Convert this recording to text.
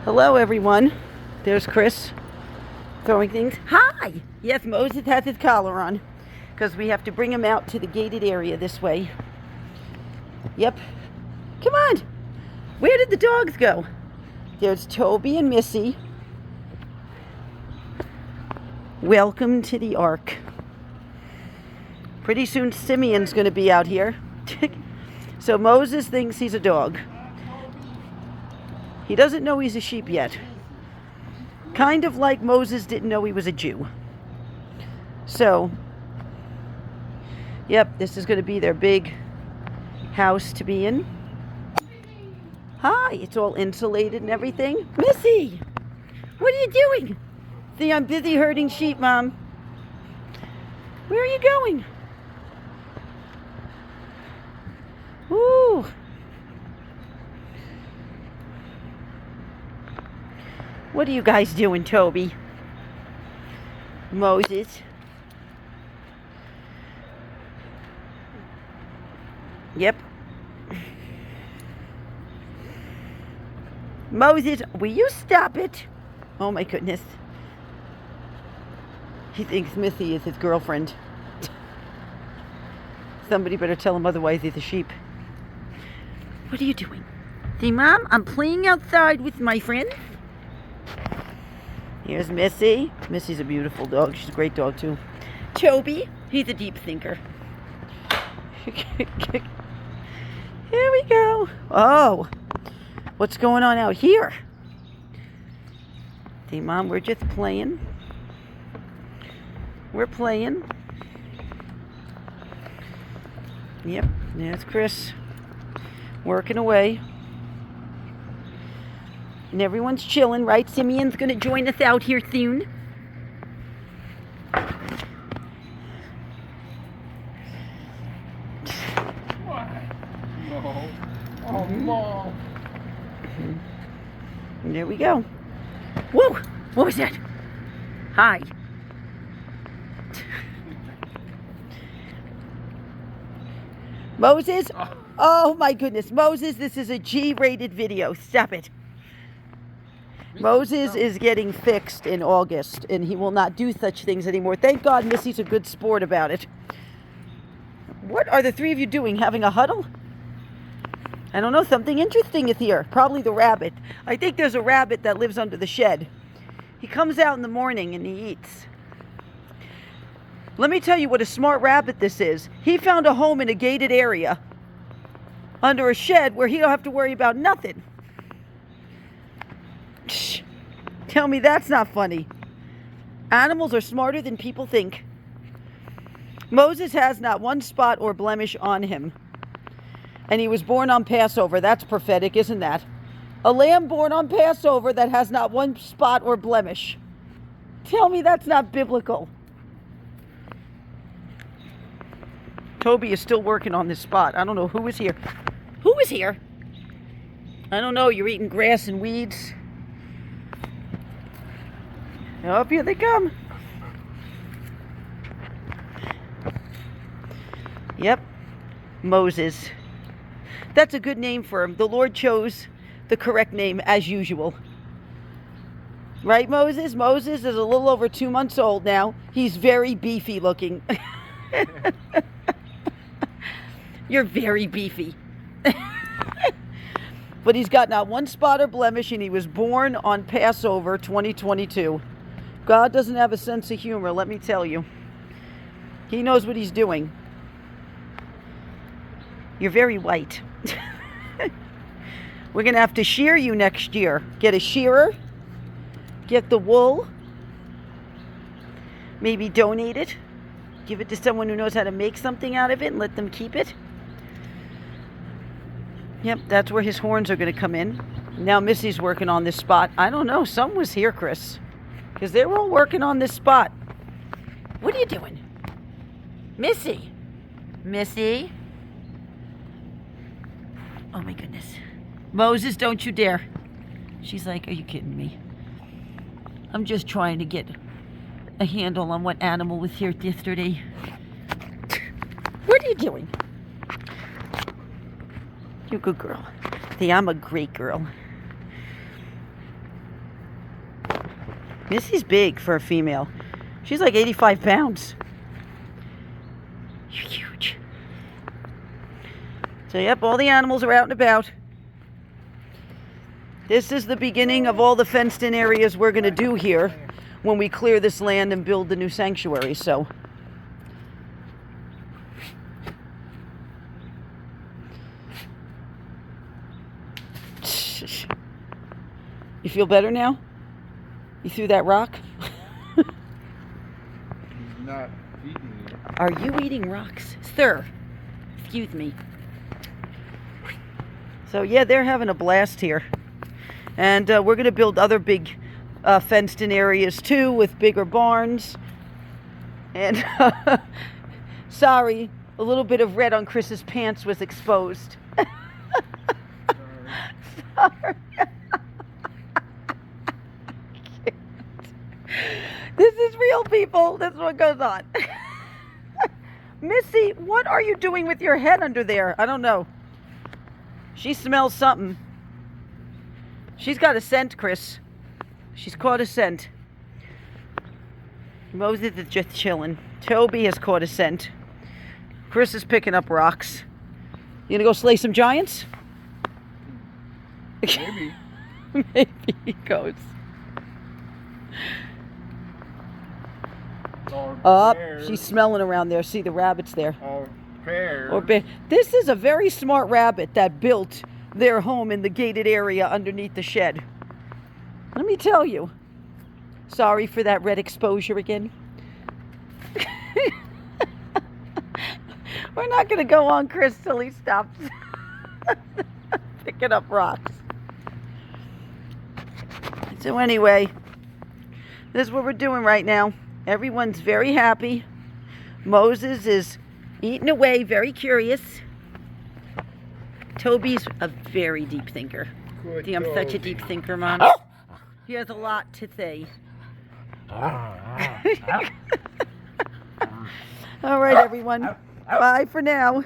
Hello, everyone. There's Chris throwing things. Hi! Yes, Moses has his collar on because we have to bring him out to the gated area this way. Yep. Come on. Where did the dogs go? There's Toby and Missy. Welcome to the Ark. Pretty soon Simeon's going to be out here. So Moses thinks he's a dog. He doesn't know he's a sheep yet. Kind of like Moses didn't know he was a Jew. So, yep, this is going to be their big house to be in. Hi, it's all insulated and everything. Missy, what are you doing? See, I'm busy herding sheep, Mom. Where are you going? Ooh. What are you guys doing, Toby? Moses? Yep. Moses, will you stop it? Oh my goodness. He thinks Missy is his girlfriend. Somebody better tell him otherwise he's a sheep. What are you doing? See, Mom, I'm playing outside with my friends. Here's Missy. Missy's a beautiful dog. She's a great dog, too. Toby, he's a deep thinker. Here we go. Oh, what's going on out here? See, Mom, we're just playing. We're playing. Yep, there's Chris working away. And everyone's chilling, right? Simeon's going to join us out here soon. What? No. Oh, no. And there we go. Whoa! What was that? Hi. Moses? Oh my goodness. Moses, this is a G-rated video. Stop it. Moses is getting fixed in August, and he will not do such things anymore. Thank God Missy's a good sport about it. What are the three of you doing? Having a huddle? I don't know. Something interesting is here. Probably the rabbit. I think there's a rabbit that lives under the shed. He comes out in the morning and he eats. Let me tell you what a smart rabbit this is. He found a home in a gated area under a shed where he don't have to worry about nothing. Shh. Tell me that's not funny. Animals are smarter than people think. Moses has not one spot or blemish on him. And he was born on Passover. That's prophetic, isn't that? A lamb born on Passover that has not one spot or blemish. Tell me that's not biblical. Toby is still working on this spot. I don't know who is here. Who is here? I don't know. You're eating grass and weeds. Oh, here they come. Yep. Moses. That's a good name for him. The Lord chose the correct name as usual. Right, Moses? Moses is a little over 2 months old now. He's very beefy looking. You're very beefy. But he's got not one spot or blemish, and he was born on Passover 2022. God doesn't have a sense of humor, let me tell you. He knows what he's doing. You're very white. We're going to have to shear you next year. Get a shearer. Get the wool. Maybe donate it. Give it to someone who knows how to make something out of it and let them keep it. Yep, that's where his horns are going to come in. Now Missy's working on this spot. I don't know. Someone was here, Chris. Because they were all working on this spot. What are you doing? Missy. Missy. Oh my goodness. Moses, don't you dare. She's like, are you kidding me? I'm just trying to get a handle on what animal was here yesterday. What are you doing? You're a good girl. See, I'm a great girl. Missy's big for a female. She's like 85 pounds. You're huge. So, yep, all the animals are out and about. This is the beginning of all the fenced-in areas we're going to do here when we clear this land and build the new sanctuary, so. You feel better now? You threw that rock? He's not eating it. Are you eating rocks? Sir, excuse me. So yeah, they're having a blast here. And we're going to build other big fenced-in areas too with bigger barns. And sorry, a little bit of red on Chris's pants was exposed. Sorry. This is real, people. This is what goes on. Missy, what are you doing with your head under there? I don't know. She smells something. She's got a scent, Chris. She's caught a scent. Moses is just chilling. Toby has caught a scent. Chris is picking up rocks. You gonna go slay some giants? Maybe. Maybe he goes. Up, she's smelling around there. See the rabbits there. Or bears. Or bear. This is a very smart rabbit that built their home in the gated area underneath the shed. Let me tell you. Sorry for that red exposure again. We're not going to go on Chris till he stops picking up rocks. So anyway, this is what we're doing right now. Everyone's very happy. Moses is eating away, very curious. Toby's a very deep thinker. Good See, I'm such a Toby. deep thinker, Mom. He has a lot to say. All right, everyone. Bye for now.